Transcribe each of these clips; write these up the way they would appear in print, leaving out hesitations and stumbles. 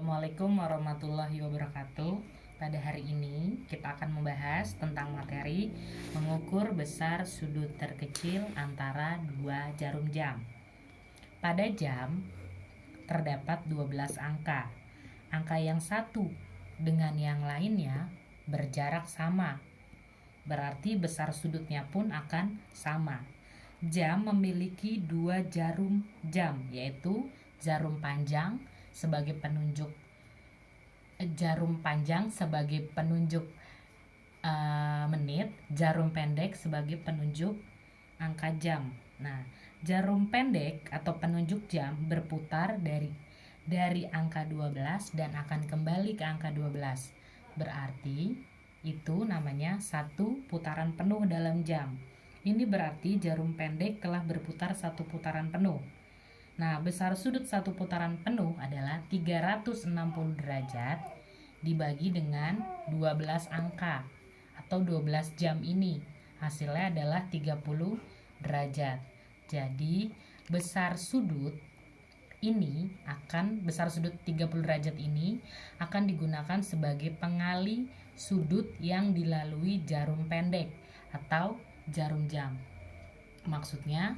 Assalamualaikum warahmatullahi wabarakatuh. Pada hari ini kita akan membahas tentang materi mengukur besar sudut terkecil antara dua jarum jam. Pada jam terdapat 12 angka. Angka yang satu dengan yang lainnya berjarak sama. Berarti besar sudutnya pun akan sama. Jam memiliki dua jarum jam, yaitu jarum panjang sebagai penunjuk menit, jarum pendek sebagai penunjuk angka jam. Nah, jarum pendek atau penunjuk jam berputar dari angka 12 dan akan kembali ke angka 12. Berarti itu namanya satu putaran penuh dalam jam. Ini berarti jarum pendek telah berputar satu putaran penuh. Nah, besar sudut satu putaran penuh adalah 360 derajat dibagi dengan 12 angka atau 12 jam ini. Hasilnya adalah 30 derajat. Jadi, besar sudut 30 derajat ini akan digunakan sebagai pengali sudut yang dilalui jarum pendek atau jarum jam. Maksudnya,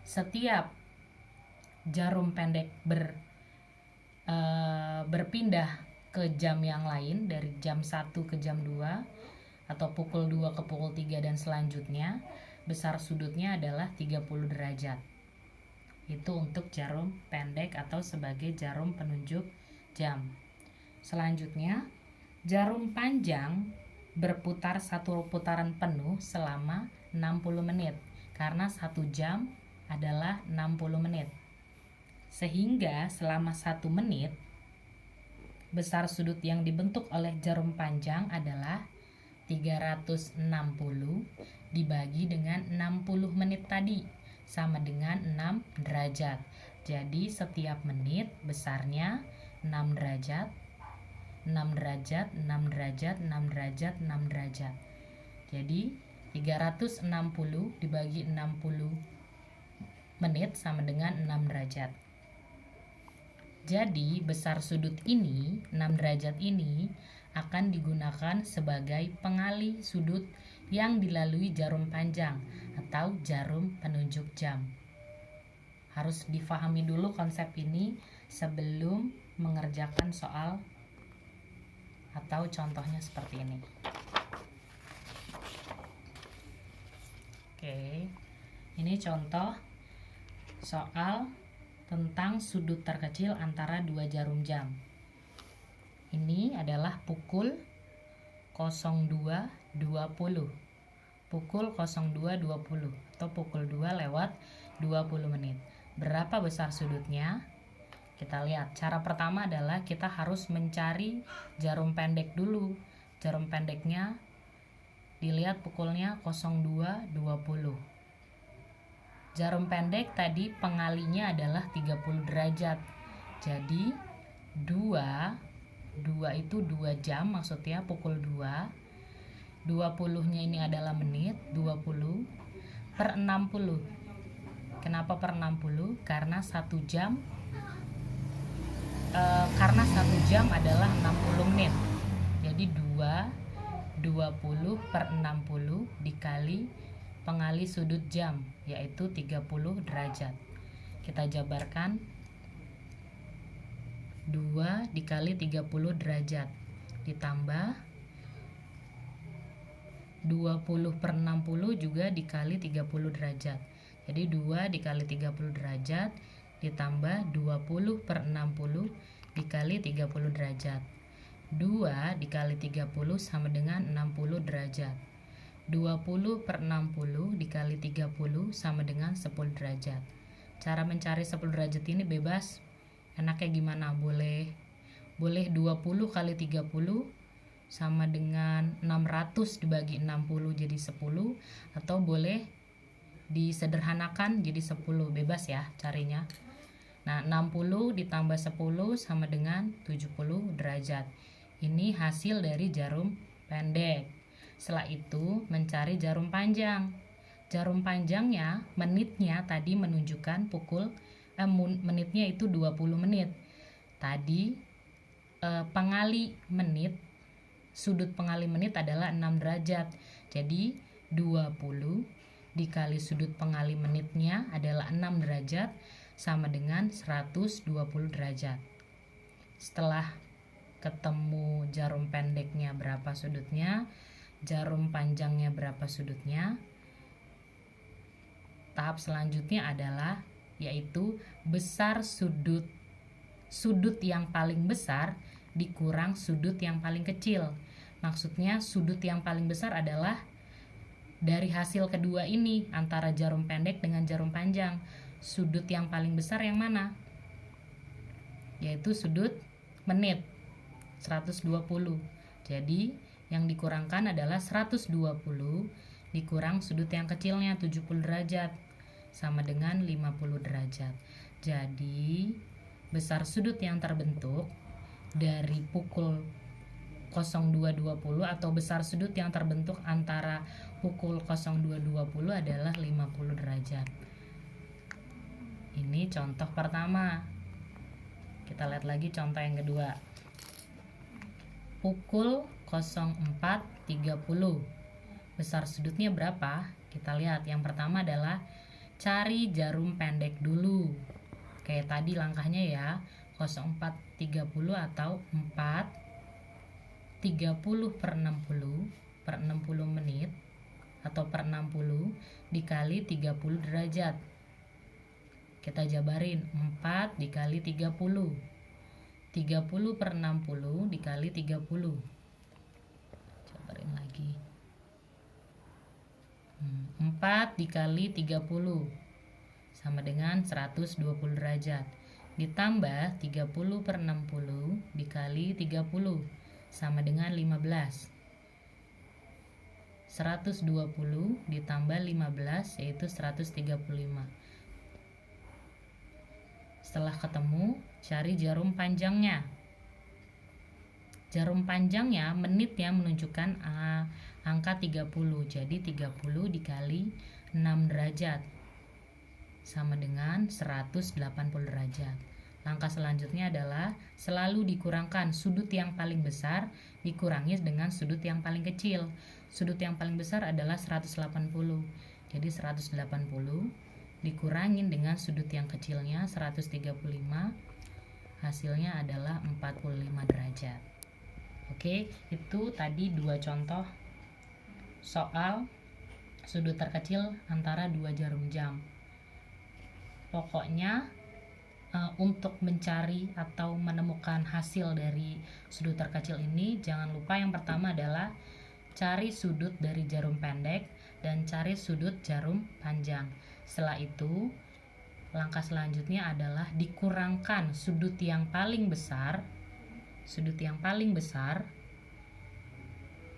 setiap jarum pendek berpindah ke jam yang lain dari jam 1 ke jam 2 atau pukul 2 ke pukul 3 dan selanjutnya, besar sudutnya adalah 30 derajat. Itu untuk jarum pendek atau sebagai jarum penunjuk jam. Selanjutnya, jarum panjang berputar satu putaran penuh selama 60 menit karena 1 jam adalah 60 menit. Sehingga selama 1 menit, besar sudut yang dibentuk oleh jarum panjang adalah 360 dibagi dengan 60 menit tadi, sama dengan 6 derajat. Jadi setiap menit besarnya 6 derajat, 6 derajat, 6 derajat, 6 derajat, 6 derajat. Jadi 360 dibagi 60 menit sama dengan 6 derajat. Jadi besar sudut ini, 6 derajat ini akan digunakan sebagai pengali sudut yang dilalui jarum panjang atau jarum penunjuk jam. Harus difahami dulu konsep ini sebelum mengerjakan soal atau contohnya seperti ini. Oke, ini contoh soal tentang sudut terkecil antara dua jarum jam. Ini adalah pukul 02.20. Pukul 02.20 atau pukul 2 lewat 20 menit. Berapa besar sudutnya? Kita lihat. Cara pertama adalah kita harus mencari jarum pendek dulu. Jarum pendeknya dilihat pukulnya 02.20. Jarum pendek tadi pengalinya adalah 30 derajat. Jadi 2 itu 2 jam, maksudnya pukul 2. 20-nya ini adalah menit, 20 per 60. Kenapa per 60? Karena 1 jam adalah 60 menit. Jadi 20 per 60 dikali pengali sudut jam, yaitu 30 derajat. Kita jabarkan 2 dikali 30 derajat ditambah 20 per 60 juga dikali 30 derajat. Jadi 2 dikali 30 derajat ditambah 20 per 60 dikali 30 derajat. 2 dikali 30 sama dengan 60 derajat. 20 per 60 dikali 30 sama dengan 10 derajat. Cara mencari 10 derajat ini bebas. Enaknya gimana? Boleh 20 kali 30 sama dengan 600 dibagi 60 jadi 10. Atau boleh disederhanakan jadi 10. Bebas ya carinya. Nah, 60 ditambah 10 sama dengan 70 derajat. Ini hasil dari jarum pendek. Setelah itu mencari jarum panjang. Jarum panjangnya menitnya tadi menunjukkan menitnya itu 20 menit. Tadi pengali menit, sudut pengali menit adalah 6 derajat. Jadi 20 dikali sudut pengali menitnya adalah 6 derajat sama dengan 120 derajat. Setelah ketemu jarum pendeknya berapa sudutnya, jarum panjangnya berapa sudutnya, tahap selanjutnya adalah yaitu besar sudut yang paling besar dikurang sudut yang paling kecil. Maksudnya sudut yang paling besar adalah dari hasil kedua ini antara jarum pendek dengan jarum panjang. Sudut yang paling besar yang mana? Yaitu sudut menit 120. Jadi yang dikurangkan adalah 120 dikurang sudut yang kecilnya 70 derajat sama dengan 50 derajat. Jadi besar sudut yang terbentuk dari pukul 02.20 atau besar sudut yang terbentuk antara pukul 02.20 adalah 50 derajat. Ini contoh pertama. Kita lihat lagi contoh yang kedua. Pukul 04.30. Besar sudutnya berapa? Kita lihat. Yang pertama adalah cari jarum pendek dulu. Kayak tadi langkahnya ya. 04.30 atau 4 30 per 60 per 60 menit atau per 60 dikali 30 derajat. Kita jabarin 4 dikali 30 30 per 60 dikali 30. Jabarin lagi 4 dikali 30 sama dengan 120 derajat ditambah 30 per 60 dikali 30 sama dengan 15. 120 ditambah 15 yaitu 135. Setelah ketemu, cari jarum panjangnya. Jarum panjangnya menitnya menunjukkan angka 30. Jadi 30 dikali 6 derajat sama dengan 180 derajat. Langkah selanjutnya adalah selalu dikurangkan sudut yang paling besar dikurangi dengan sudut yang paling kecil. Sudut yang paling besar adalah 180. Jadi 180 dikurangin dengan sudut yang kecilnya 135. Hasilnya adalah 45 derajat. Oke, itu tadi 2 contoh soal sudut terkecil antara 2 jarum jam. Pokoknya untuk mencari atau menemukan hasil dari sudut terkecil ini, jangan lupa yang pertama adalah cari sudut dari jarum pendek dan cari sudut jarum panjang. Setelah itu, langkah selanjutnya adalah dikurangkan sudut yang paling besar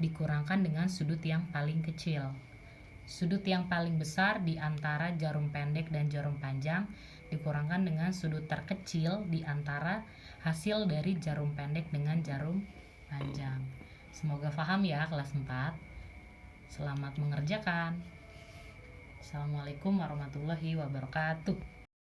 dikurangkan dengan sudut yang paling kecil. Sudut yang paling besar di antara jarum pendek dan jarum panjang dikurangkan dengan sudut terkecil di antara hasil dari jarum pendek dengan jarum panjang. Semoga paham ya kelas 4. Selamat mengerjakan. Assalamualaikum warahmatullahi wabarakatuh.